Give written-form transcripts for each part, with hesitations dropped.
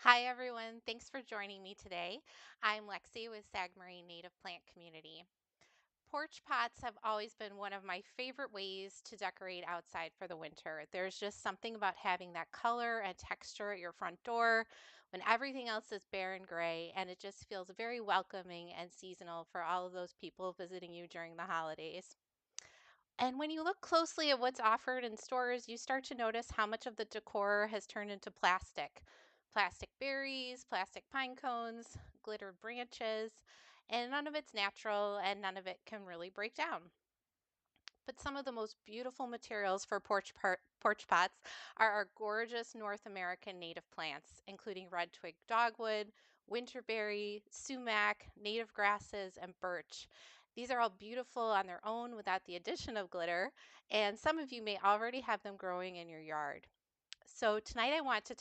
Hi, everyone. Thanks for joining me today. I'm Lexi with Moraine Native Plant Community. Porch pots have always been one of my favorite ways to decorate outside for the winter. There's just something about having that color and texture at your front door when everything else is bare and gray, and it just feels very welcoming and seasonal for all of those people visiting you during the holidays. And when you look closely at what's offered in stores, you start to notice how much of the decor has turned into plastic. Plastic berries, plastic pine cones, glittered branches, and none of it's natural and none of it can really break down. But some of the most beautiful materials for porch pots are our gorgeous North American native plants, including red twig dogwood, winterberry, sumac, native grasses, and birch. These are all beautiful on their own without the addition of glitter, and some of you may already have them growing in your yard. So tonight I want to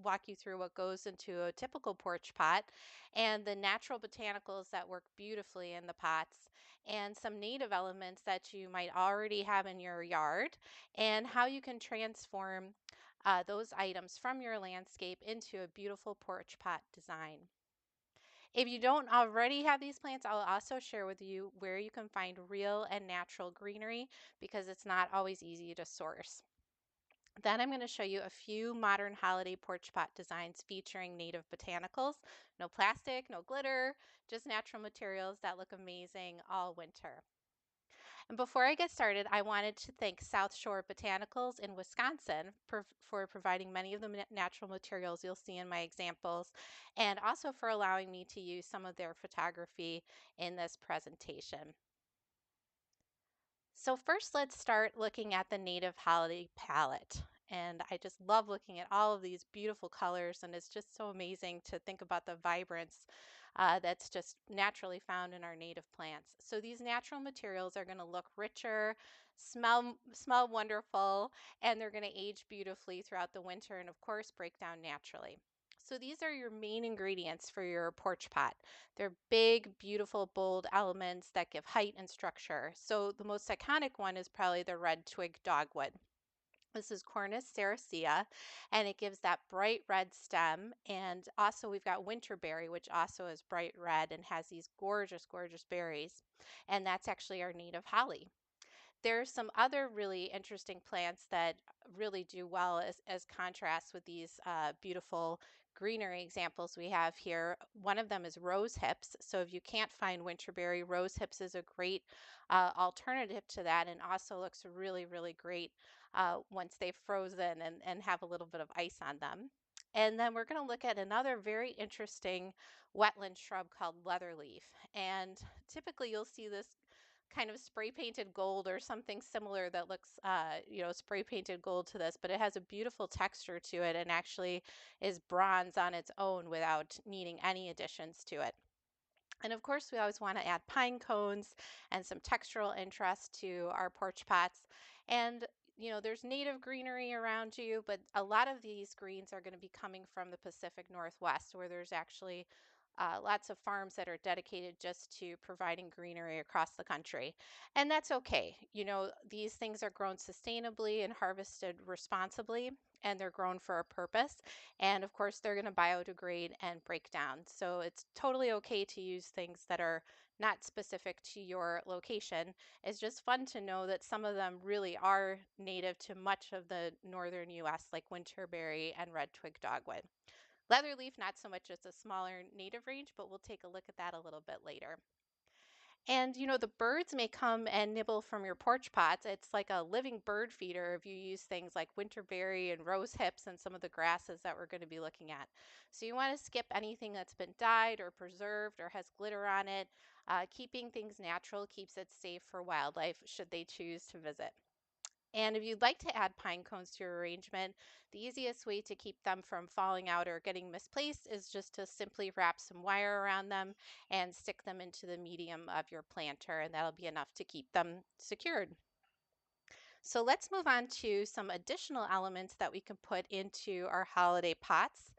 walk you through what goes into a typical porch pot and the natural botanicals that work beautifully in the pots and some native elements that you might already have in your yard and how you can transform those items from your landscape into a beautiful porch pot design. If you don't already have these plants, I'll also share with you where you can find real and natural greenery because it's not always easy to source. Then I'm going to show you a few modern holiday porch pot designs featuring native botanicals. No plastic, no glitter, just natural materials that look amazing all winter. And before I get started, I wanted to thank South Shore Botanicals in Wisconsin for providing many of the natural materials you'll see in my examples, and also for allowing me to use some of their photography in this presentation. So first, let's start looking at the native holiday palette. And I just love looking at all of these beautiful colors, and it's just so amazing to think about the vibrance that's just naturally found in our native plants. So these natural materials are going to look richer, smell wonderful, and they're going to age beautifully throughout the winter, and of course, break down naturally. So these are your main ingredients for your porch pot. They're big, beautiful, bold elements that give height and structure. So the most iconic one is probably the red twig dogwood. This is Cornus sericea, and it gives that bright red stem. And also we've got winterberry, which also is bright red and has these gorgeous, gorgeous berries. And that's actually our native holly. There's some other really interesting plants that really do well as contrasts with these beautiful greenery examples we have here. One of them is rose hips. So if you can't find winterberry, rose hips is a great alternative to that and also looks really, really great once they've frozen and have a little bit of ice on them. And then we're going to look at another very interesting wetland shrub called leatherleaf. And typically you'll see this kind of spray painted gold or something similar that looks, spray painted gold to this, but it has a beautiful texture to it and actually is bronze on its own without needing any additions to it. And of course, we always want to add pine cones and some textural interest to our porch pots. And there's native greenery around you, but a lot of these greens are going to be coming from the Pacific Northwest, where there's actually lots of farms that are dedicated just to providing greenery across the country. And that's okay. These things are grown sustainably and harvested responsibly, and they're grown for a purpose. And of course, they're going to biodegrade and break down. So it's totally okay to use things that are not specific to your location. It's just fun to know that some of them really are native to much of the northern US, like winterberry and red twig dogwood. Leatherleaf, not so much, it's a smaller native range, but we'll take a look at that a little bit later. And the birds may come and nibble from your porch pots. It's like a living bird feeder if you use things like winterberry and rose hips and some of the grasses that we're going to be looking at. So you want to skip anything that's been dyed or preserved or has glitter on it. Keeping things natural keeps it safe for wildlife should they choose to visit. And if you'd like to add pine cones to your arrangement, the easiest way to keep them from falling out or getting misplaced is just to simply wrap some wire around them and stick them into the medium of your planter, and that'll be enough to keep them secured. So let's move on to some additional elements that we can put into our holiday pots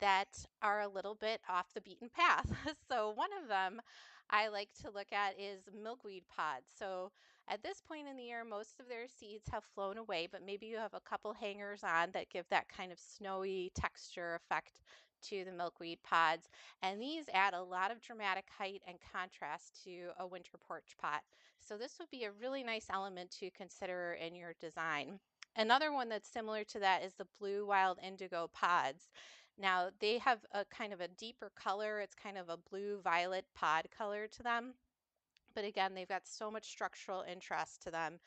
that are a little bit off the beaten path. So one of them I like to look at is milkweed pods. So At this point in the year, most of their seeds have flown away, but maybe you have a couple hangers on that give that kind of snowy texture effect to the milkweed pods. And these add a lot of dramatic height and contrast to a winter porch pot. So this would be a really nice element to consider in your design. Another one that's similar to that is the blue wild indigo pods. Now, they have a kind of a deeper color. It's kind of a blue violet pod color to them. But again, they've got so much structural interest to them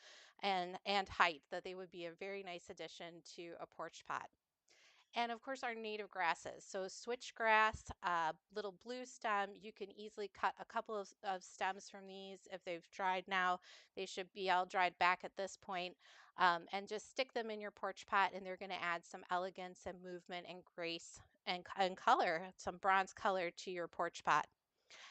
and height that they would be a very nice addition to a porch pot. And of course, our native grasses. So switchgrass, little blue stem, you can easily cut a couple of stems from these. If they've dried now, they should be all dried back at this point. And just stick them in your porch pot, and they're going to add some elegance and movement and grace and color, some bronze color to your porch pot.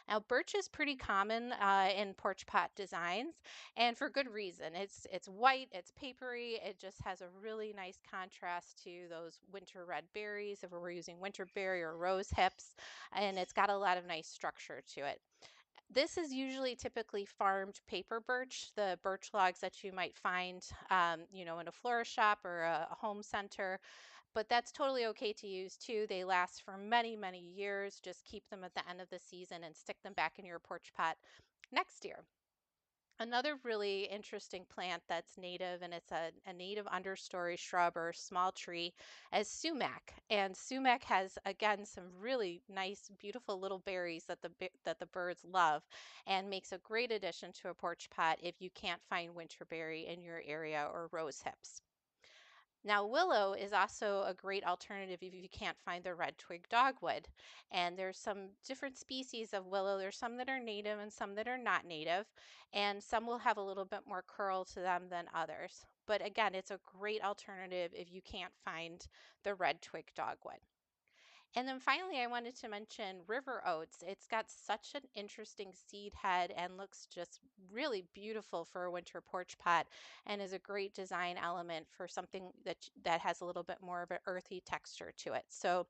Now, birch is pretty common in porch pot designs, and for good reason. It's white, it's papery, it just has a really nice contrast to those winter red berries if we're using winterberry or rose hips, and it's got a lot of nice structure to it. This is usually typically farmed paper birch, the birch logs that you might find, in a florist shop or a home center, but that's totally okay to use too. They last for many, many years. Just keep them at the end of the season and stick them back in your porch pot next year. Another really interesting plant that's native, and it's a native understory shrub or small tree, is sumac. And sumac has, again, some really nice, beautiful little berries that the birds love, and makes a great addition to a porch pot if you can't find winterberry in your area or rose hips. Now, willow is also a great alternative if you can't find the red twig dogwood. And there's some different species of willow. There's some that are native and some that are not native, and some will have a little bit more curl to them than others. But again, it's a great alternative if you can't find the red twig dogwood. And then finally, I wanted to mention river oats. It's got such an interesting seed head and looks just really beautiful for a winter porch pot, and is a great design element for something that has a little bit more of an earthy texture to it. So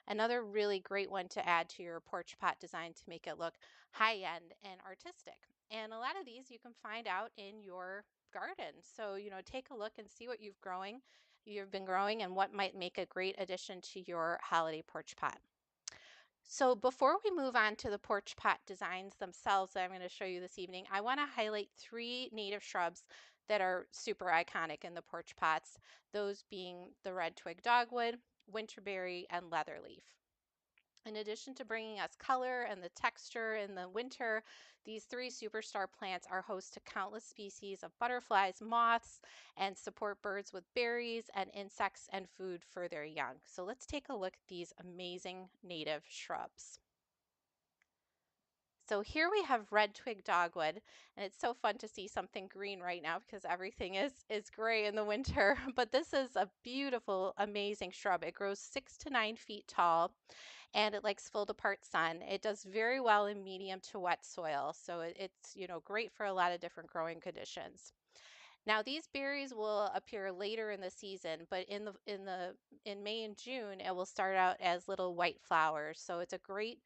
another really great one to add to your porch pot design to make it look high end and artistic. And a lot of these you can find out in your garden. So, take a look and see what you've been growing and what might make a great addition to your holiday porch pot. So before we move on to the porch pot designs themselves that I'm going to show you this evening, I want to highlight three native shrubs that are super iconic in the porch pots, those being the red twig dogwood, winterberry, and leatherleaf. In addition to bringing us color and the texture in the winter, these three superstar plants are host to countless species of butterflies, moths, and support birds with berries and insects and food for their young. So let's take a look at these amazing native shrubs. So here we have red twig dogwood, and it's so fun to see something green right now because everything is gray in the winter. But this is a beautiful, amazing shrub. It grows 6 to 9 feet tall, and it likes full to part sun. It does very well in medium to wet soil, so it's great for a lot of different growing conditions. Now these berries will appear later in the season, but in May and June, it will start out as little white flowers. So it's a great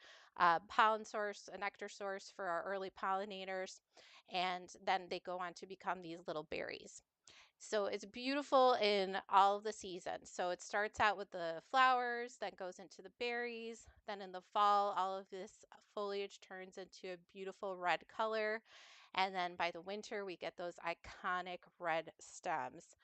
pollen source, a nectar source for our early pollinators, and then they go on to become these little berries. So it's beautiful in all of the seasons. So it starts out with the flowers, then goes into the berries. Then in the fall, all of this foliage turns into a beautiful red color. And then by the winter, we get those iconic red stems.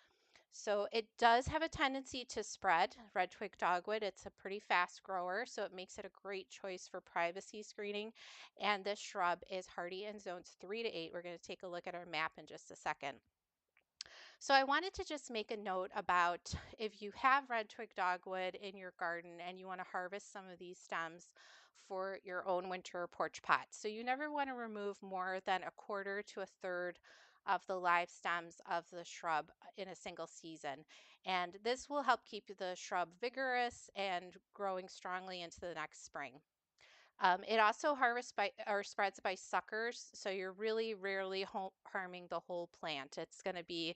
So it does have a tendency to spread, red twig dogwood. It's a pretty fast grower, so it makes it a great choice for privacy screening. And this shrub is hardy in zones 3 to 8. We're going to take a look at our map in just a second. So I wanted to just make a note about if you have red twig dogwood in your garden and you want to harvest some of these stems for your own winter porch pot. So you never want to remove more than a quarter to a third of the live stems of the shrub in a single season. And this will help keep the shrub vigorous and growing strongly into the next spring. It also harvests by or spreads by suckers, so you're really rarely harming the whole plant. It's going to be,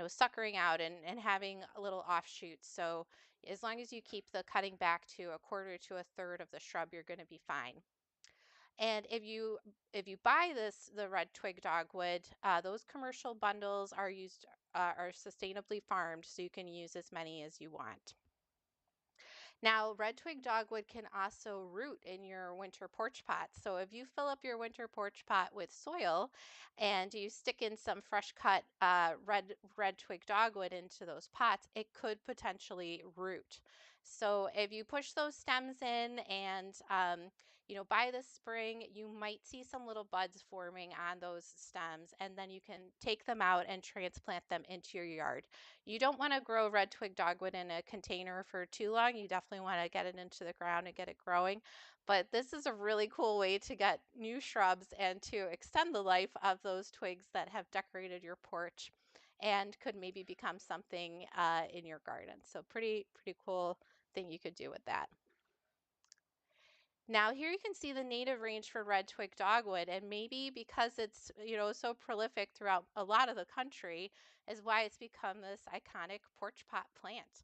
suckering out and having a little offshoots. So as long as you keep the cutting back to a quarter to a third of the shrub, you're going to be fine. And if you buy the red twig dogwood, those commercial bundles are sustainably farmed, so you can use as many as you want. Now, red twig dogwood can also root in your winter porch pot. So if you fill up your winter porch pot with soil and you stick in some fresh cut red twig dogwood into those pots, it could potentially root. So if you push those stems in and by the spring, you might see some little buds forming on those stems, and then you can take them out and transplant them into your yard. You don't want to grow red twig dogwood in a container for too long. You definitely want to get it into the ground and get it growing. But this is a really cool way to get new shrubs and to extend the life of those twigs that have decorated your porch and could maybe become something in your garden. So pretty cool thing you could do with that. Now here you can see the native range for red twig dogwood, and maybe because it's so prolific throughout a lot of the country is why it's become this iconic porch pot plant.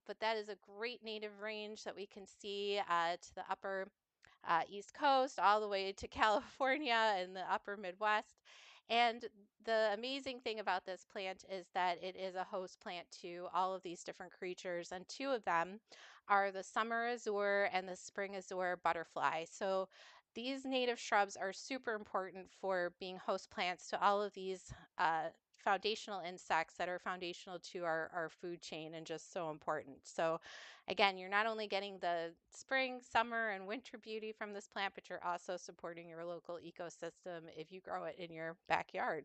But that is a great native range that we can see to the upper East Coast all the way to California and the upper Midwest. And the amazing thing about this plant is that it is a host plant to all of these different creatures, and two of them are the summer azure and the spring azure butterfly. So these native shrubs are super important for being host plants to all of these foundational insects that are foundational to our food chain and just so important. So again, you're not only getting the spring, summer, and winter beauty from this plant, but you're also supporting your local ecosystem if you grow it in your backyard.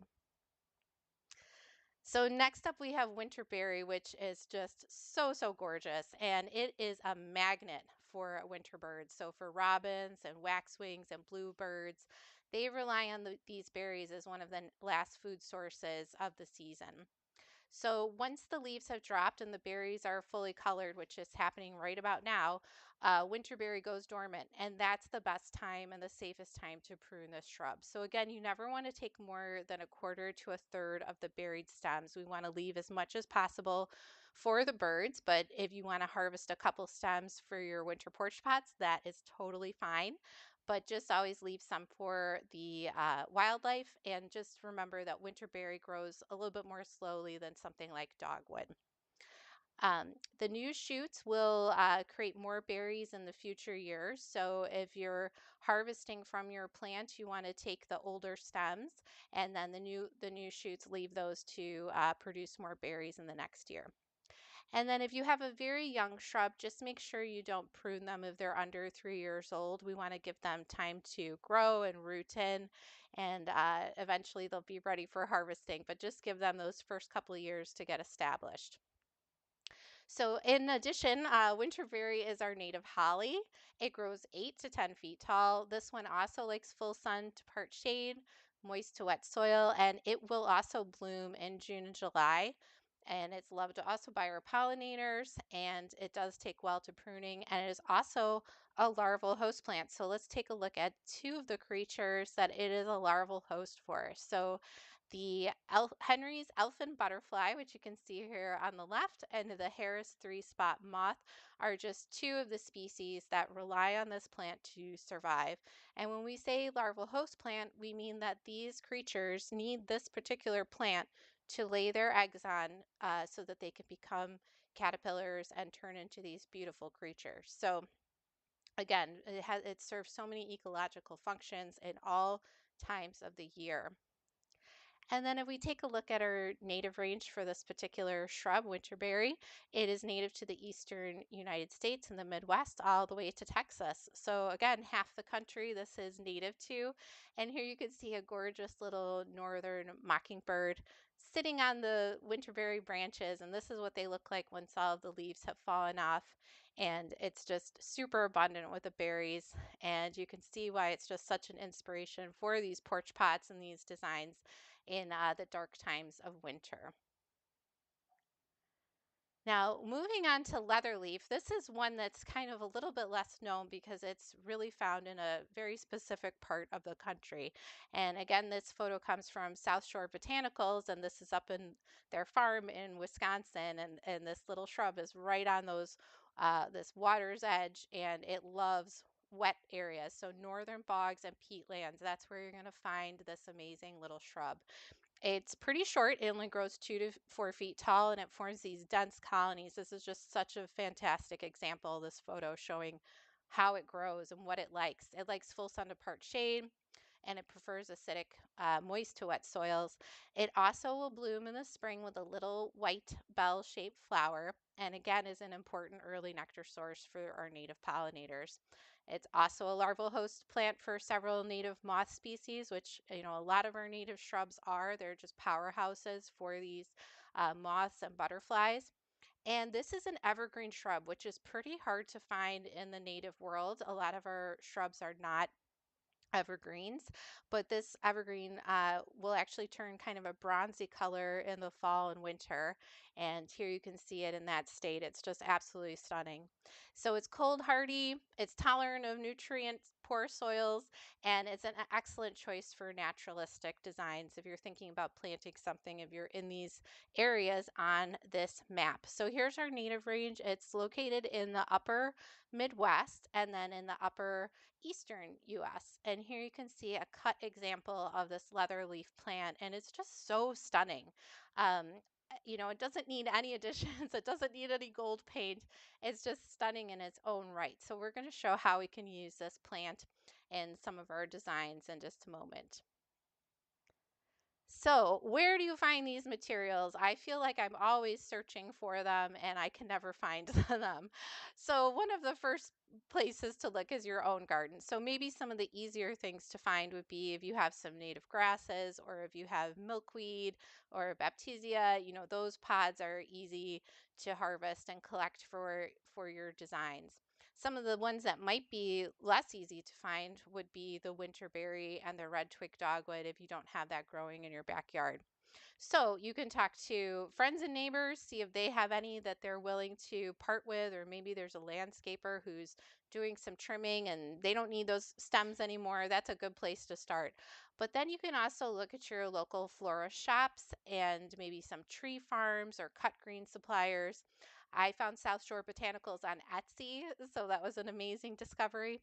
So next up we have Winterberry, which is just so gorgeous, and it is a magnet for winter birds. So for robins and waxwings and bluebirds, they rely on these berries as one of the last food sources of the season. So once the leaves have dropped and the berries are fully colored, which is happening right about now, winterberry goes dormant, and that's the best time and the safest time to prune this shrub. So again, you never want to take more than a quarter to a third of the buried stems. We want to leave as much as possible for the birds, but if you want to harvest a couple stems for your winter porch pots, that is totally fine, but just always leave some for the wildlife. And just remember that winterberry grows a little bit more slowly than something like dogwood. The new shoots will create more berries in the future years. So if you're harvesting from your plant, you want to take the older stems, and then the new shoots, leave those to produce more berries in the next year. And then if you have a very young shrub, just make sure you don't prune them if they're under 3 years old. We want to give them time to grow and root in, and eventually they'll be ready for harvesting, but just give them those first couple of years to get established. So in addition, Winterberry is our native holly. It grows 8 to 10 feet tall. This one also likes full sun to part shade, moist to wet soil, and it will also bloom in June and July. And it's loved also by our pollinators, and it does take well to pruning, and it is also a larval host plant. So let's take a look at two of the creatures that it is a larval host for. So the Henry's elfin butterfly, which you can see here on the left, and the Harris three-spot moth are just two of the species that rely on this plant to survive. And when we say larval host plant, we mean that these creatures need this particular plant to lay their eggs on so that they can become caterpillars and turn into these beautiful creatures. So again, it serves so many ecological functions in all times of the year. And then if we take a look at our native range for this particular shrub, winterberry, it is native to the eastern United States and the Midwest all the way to Texas. So again, half the country this is native to. And here you can see a gorgeous little northern mockingbird sitting on the winterberry branches. And this is what they look like once all of the leaves have fallen off. And it's just super abundant with the berries. And you can see why it's just such an inspiration for these porch pots and these designs in the dark times of winter. Now, moving on to leatherleaf, this is one that's kind of a little bit less known because it's really found in a very specific part of the country. And again, this photo comes from South Shore Botanicals, and this is up in their farm in Wisconsin. And this little shrub is right on this water's edge, and it loves wet areas. So northern bogs and peatlands, that's where you're going to find this amazing little shrub. It's pretty short. It only grows 2 to 4 feet tall and it forms these dense colonies. This is just such a fantastic example, this photo showing how it grows and what it likes. It likes full sun to part shade and it prefers acidic, moist to wet soils. It also will bloom in the spring with a little white bell shaped flower. And again, is an important early nectar source for our native pollinators. It's also a larval host plant for several native moth species, which, a lot of our native shrubs are. They're just powerhouses for these moths and butterflies. And this is an evergreen shrub, which is pretty hard to find in the native world. A lot of our shrubs are not evergreens, but this evergreen will actually turn kind of a bronzy color in the fall and winter. And here you can see it in that state. It's just absolutely stunning. So it's cold hardy, it's tolerant of nutrient poor soils, and it's an excellent choice for naturalistic designs if you're thinking about planting something, if you're in these areas on this map. So here's our native range. It's located in the upper Midwest and then in the upper eastern US. And here you can see a cut example of this leatherleaf plant, and it's just so stunning. It doesn't need any additions, it doesn't need any gold paint. It's just stunning in its own right. So, we're going to show how we can use this plant in some of our designs in just a moment. So, where do you find these materials? I feel like I'm always searching for them and I can never find them. So, one of the first places to look is your own garden. So, maybe some of the easier things to find would be if you have some native grasses or if you have milkweed or baptisia, those pods are easy to harvest and collect for your designs. Some of the ones that might be less easy to find would be the winterberry and the red twig dogwood if you don't have that growing in your backyard. So you can talk to friends and neighbors, see if they have any that they're willing to part with, or maybe there's a landscaper who's doing some trimming and they don't need those stems anymore. That's a good place to start. But then you can also look at your local florist shops and maybe some tree farms or cut green suppliers. I found South Shore Botanicals on Etsy, so that was an amazing discovery.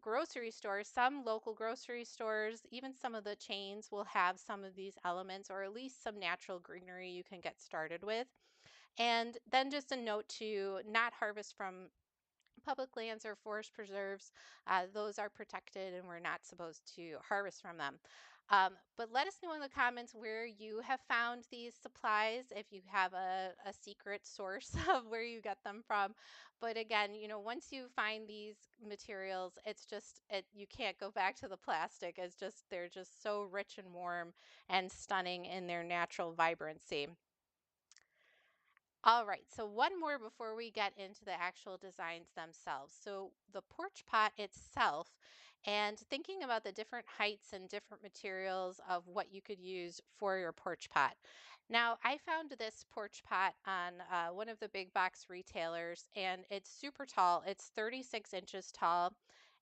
Grocery stores, some local grocery stores, even some of the chains will have some of these elements or at least some natural greenery you can get started with. And then just a note to not harvest from public lands or forest preserves. Those are protected and we're not supposed to harvest from them. But let us know in the comments where you have found these supplies, if you have a secret source of where you get them from. But again, once you find these materials, you can't go back to the plastic. They're just so rich and warm and stunning in their natural vibrancy. All right, so one more before we get into the actual designs themselves. So the porch pot itself, and thinking about the different heights and different materials of what you could use for your porch pot. Now, I found this porch pot on one of the big box retailers, and it's super tall. It's 36 inches tall,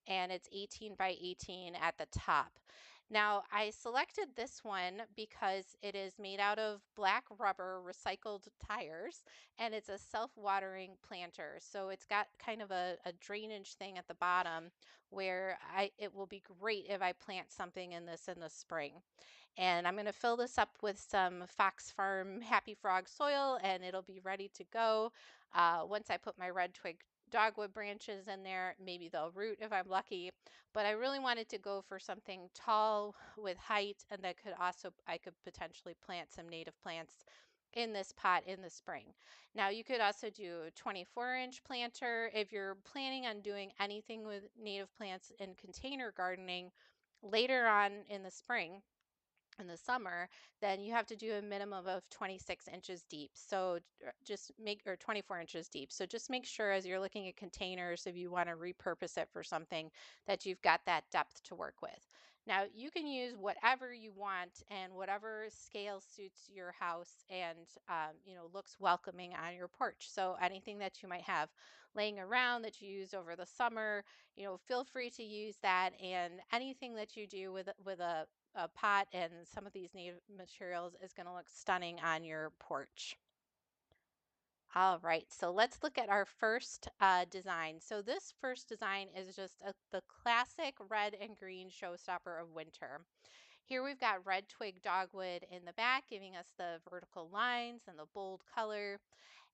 and it's 18 by 18 at the top. Now, I selected this one because it is made out of black rubber recycled tires and it's a self-watering planter. So it's got kind of a drainage thing at the bottom where it will be great if I plant something in this in the spring. And I'm going to fill this up with some Fox Farm Happy Frog soil and it'll be ready to go. Once I put my red twig dogwood branches in there, maybe they'll root if I'm lucky. But I really wanted to go for something tall with height and I could potentially plant some native plants in this pot in the spring. Now you could also do a 24-inch planter if you're planning on doing anything with native plants in container gardening later on in the spring in the summer, then you have to do a minimum of 26 inches deep. So just make, or 24 inches deep. So just make sure as you're looking at containers, if you want to repurpose it for something, that you've got that depth to work with. Now you can use whatever you want and whatever scale suits your house and, looks welcoming on your porch. So anything that you might have laying around that you use over the summer, feel free to use that, and anything that you do with a pot and some of these native materials is going to look stunning on your porch. All right, so let's look at our first design. So this first design is just the classic red and green showstopper of winter. Here we've got red twig dogwood in the back, giving us the vertical lines and the bold color.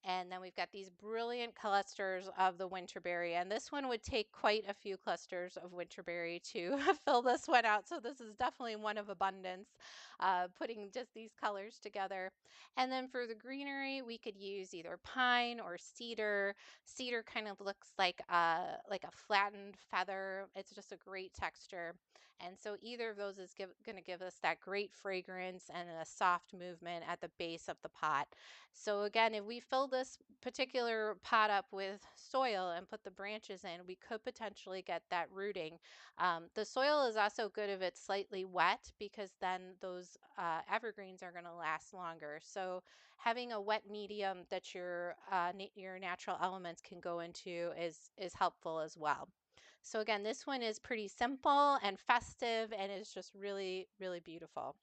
And then we've got these brilliant clusters of the Winterberry. And this one would take quite a few clusters of Winterberry to fill this one out. So this is definitely one of abundance, putting just these colors together. And then for the greenery, we could use either pine or cedar. Cedar kind of looks like a flattened feather. It's just a great texture. And so either of those is going to give us that great fragrance and a soft movement at the base of the pot. So again, if we fill this particular pot up with soil and put the branches in, we could potentially get that rooting. The soil is also good if it's slightly wet because then those evergreens are going to last longer. So having a wet medium that your natural elements can go into is helpful as well. So again, this one is pretty simple and festive and is just really, really beautiful.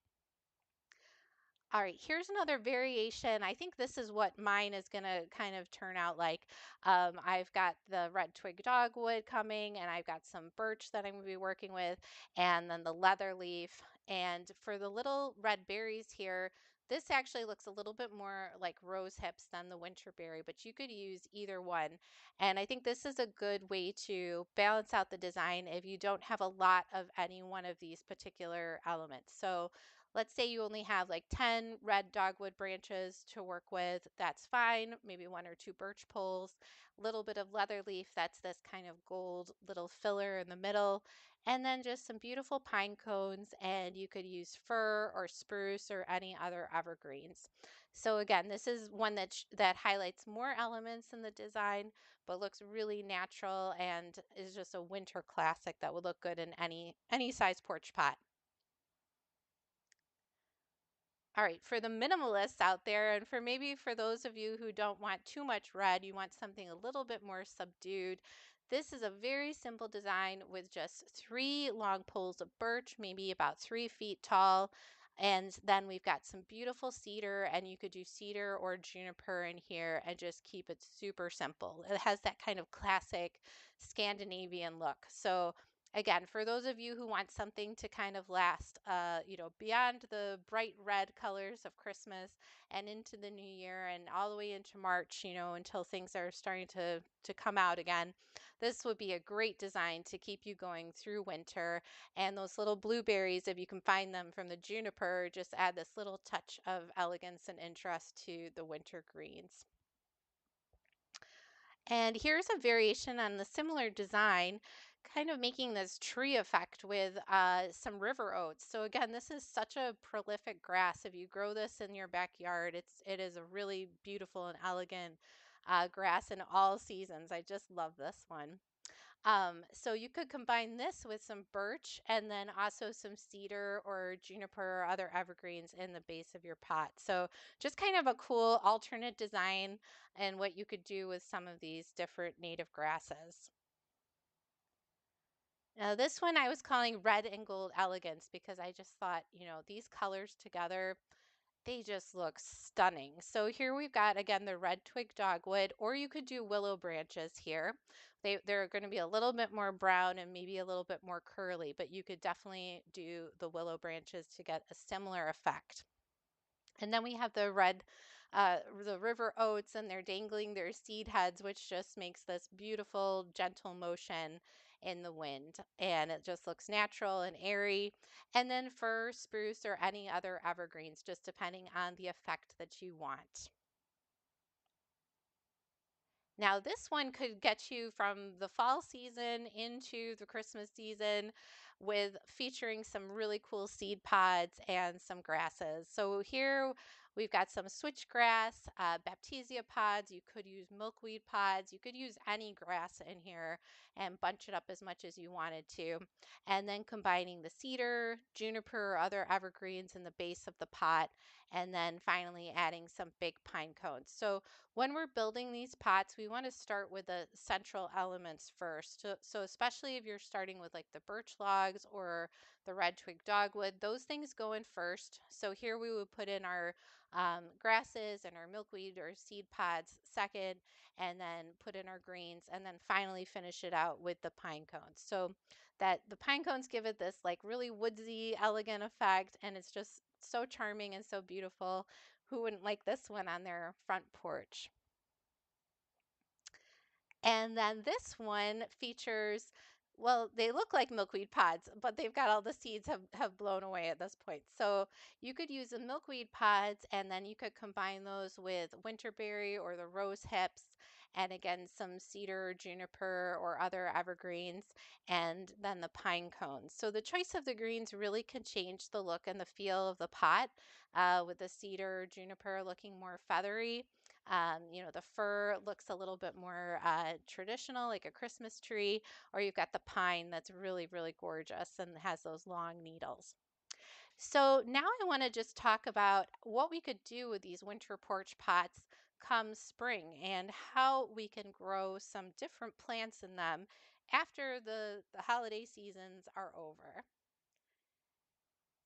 All right, here's another variation. I think this is what mine is going to kind of turn out like. I've got the red twig dogwood coming, and I've got some birch that I'm going to be working with, and then the leather leaf. And for the little red berries here, this actually looks a little bit more like rose hips than the winterberry, but you could use either one. And I think this is a good way to balance out the design if you don't have a lot of any one of these particular elements. So let's say you only have like 10 red dogwood branches to work with, that's fine. Maybe one or two birch poles, a little bit of leather leaf, that's this kind of gold little filler in the middle, and then just some beautiful pine cones, and you could use fir or spruce or any other evergreens. So again, this is one that highlights more elements in the design, but looks really natural and is just a winter classic that would look good in any size porch pot. All right, for the minimalists out there, and for those of you who don't want too much red, you want something a little bit more subdued. This is a very simple design with just three long poles of birch, maybe about 3 feet tall. And then we've got some beautiful cedar, and you could do cedar or juniper in here and just keep it super simple. It has that kind of classic Scandinavian look. So again, for those of you who want something to kind of last, beyond the bright red colors of Christmas and into the new year and all the way into March, until things are starting to come out again, this would be a great design to keep you going through winter. And those little blueberries, if you can find them from the juniper, just add this little touch of elegance and interest to the winter greens. And here's a variation on the similar design, kind of making this tree effect with some river oats. So again, this is such a prolific grass. If you grow this in your backyard, it is a really beautiful and elegant grass in all seasons. I just love this one. So you could combine this with some birch and then also some cedar or juniper or other evergreens in the base of your pot. So just kind of a cool alternate design and what you could do with some of these different native grasses. Now, this one I was calling red and gold elegance because I just thought, these colors together, they just look stunning. So here we've got again the red twig dogwood, or you could do willow branches here. They're going to be a little bit more brown and maybe a little bit more curly, but you could definitely do the willow branches to get a similar effect. And then we have the river oats, and they're dangling their seed heads, which just makes this beautiful, gentle motion in the wind. And it just looks natural and airy. And then fir, spruce, or any other evergreens, just depending on the effect that you want. Now, this one could get you from the fall season into the Christmas season with featuring some really cool seed pods and some grasses. So here we've got some switchgrass, baptisia pods. You could use milkweed pods. You could use any grass in here and bunch it up as much as you wanted to. And then combining the cedar, juniper, or other evergreens in the base of the pot. and then finally adding some big pine cones. So when we're building these pots, we want to start with the central elements first. So especially if you're starting with like the birch logs or the red twig dogwood, those things go in first. So here we would put in our grasses and our milkweed or seed pods second, and then put in our greens, and then finally finish it out with the pine cones. So that the pine cones give it this like really woodsy, elegant effect, and it's just so charming and so beautiful. Who wouldn't like this one on their front porch? And then this one features, well, they look like milkweed pods, but they've got all the seeds have blown away at this point. So you could use the milkweed pods, and then you could combine those with winterberry or the rose hips, and again, some cedar, juniper, or other evergreens, and then the pine cones. So the choice of the greens really can change the look and the feel of the pot, with the cedar, juniper looking more feathery. The fir looks a little bit more traditional, like a Christmas tree, or you've got the pine that's really, really gorgeous and has those long needles. So now I want to just talk about what we could do with these winter porch pots come spring and how we can grow some different plants in them after the holiday seasons are over.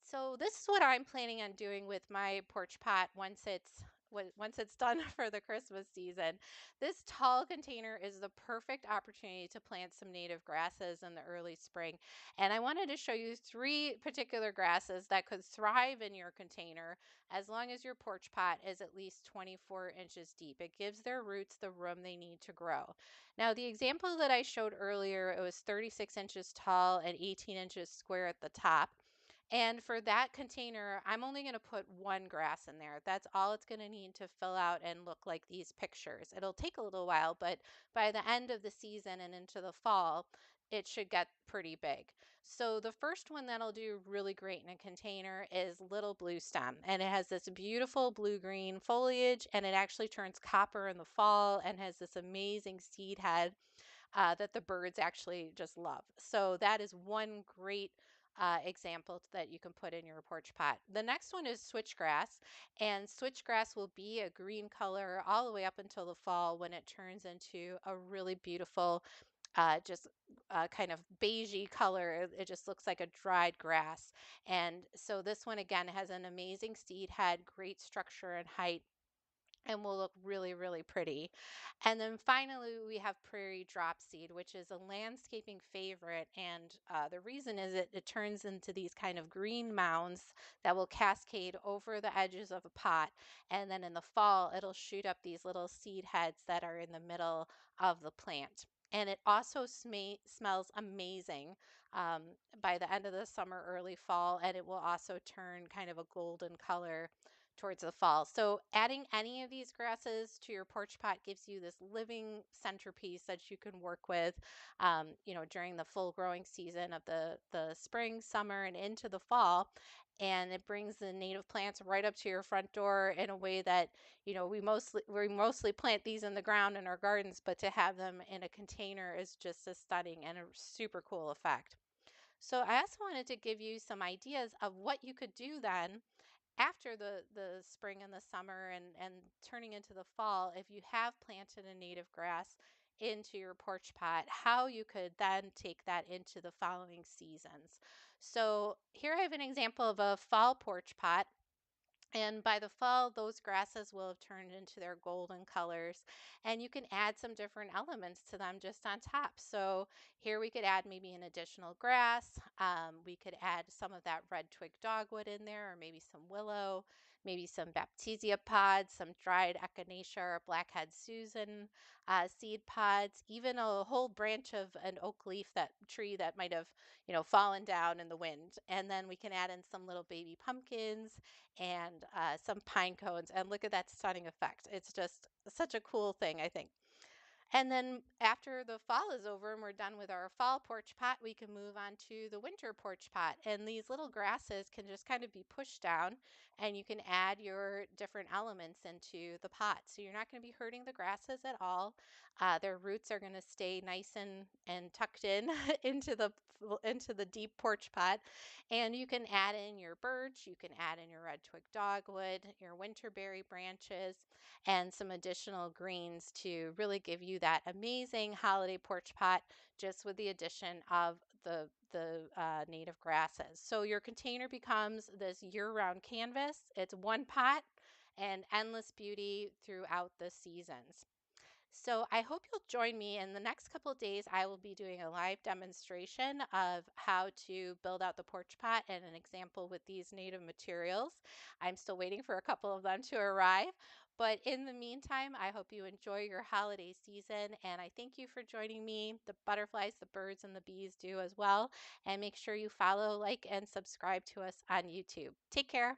So this is what I'm planning on doing with my porch pot once it's done for the Christmas season. This tall container is the perfect opportunity to plant some native grasses in the early spring. And I wanted to show you three particular grasses that could thrive in your container as long as your porch pot is at least 24 inches deep. It gives their roots the room they need to grow. Now, the example that I showed earlier, it was 36 inches tall and 18 inches square at the top. And for that container, I'm only going to put one grass in there. That's all it's going to need to fill out and look like these pictures. It'll take a little while, but by the end of the season and into the fall, it should get pretty big. So the first one that'll do really great in a container is Little Blue Stem. And it has this beautiful blue-green foliage, and it actually turns copper in the fall and has this amazing seed head that the birds actually just love. So that is one great example that you can put in your porch pot. The next one is switchgrass, and switchgrass will be a green color all the way up until the fall when it turns into a really beautiful, just kind of beigey color. It just looks like a dried grass. And so this one again has an amazing seed head, great structure and height, and will look really, really pretty. And then finally, we have prairie dropseed, which is a landscaping favorite. And the reason is it turns into these kind of green mounds that will cascade over the edges of a pot. And then in the fall, it'll shoot up these little seed heads that are in the middle of the plant. And it also smells amazing by the end of the summer, early fall, and it will also turn kind of a golden color towards the fall. So adding any of these grasses to your porch pot gives you this living centerpiece that you can work with, during the full growing season of the spring, summer, and into the fall. And it brings the native plants right up to your front door in a way that, we mostly plant these in the ground in our gardens, but to have them in a container is just a stunning and a super cool effect. So I also wanted to give you some ideas of what you could do then after the spring and the summer and turning into the fall, if you have planted a native grass into your porch pot, how you could then take that into the following seasons. So here I have an example of a fall porch pot, and by the fall, those grasses will have turned into their golden colors, and you can add some different elements to them just on top. So here we could add maybe an additional grass. We could add some of that red twig dogwood in there, or maybe some willow, maybe some baptisia pods, some dried echinacea or blackhead Susan seed pods, even a whole branch of an oak leaf, that tree that might have, fallen down in the wind. And then we can add in some little baby pumpkins and some pine cones, and look at that stunning effect. It's just such a cool thing, I think. And then after the fall is over and we're done with our fall porch pot, we can move on to the winter porch pot. And these little grasses can just kind of be pushed down and you can add your different elements into the pot. So you're not going to be hurting the grasses at all. Their roots are going to stay nice and tucked in into the deep porch pot. And you can add in your birch, you can add in your red twig dogwood, your winterberry branches, and some additional greens to really give you that amazing holiday porch pot just with the addition of the native grasses. So your container becomes this year-round canvas. It's one pot and endless beauty throughout the seasons. So I hope you'll join me in the next couple of days. I will be doing a live demonstration of how to build out the porch pot and an example with these native materials. I'm still waiting for a couple of them to arrive. But in the meantime, I hope you enjoy your holiday season. And I thank you for joining me. The butterflies, the birds, and the bees do as well. And make sure you follow, like, and subscribe to us on YouTube. Take care.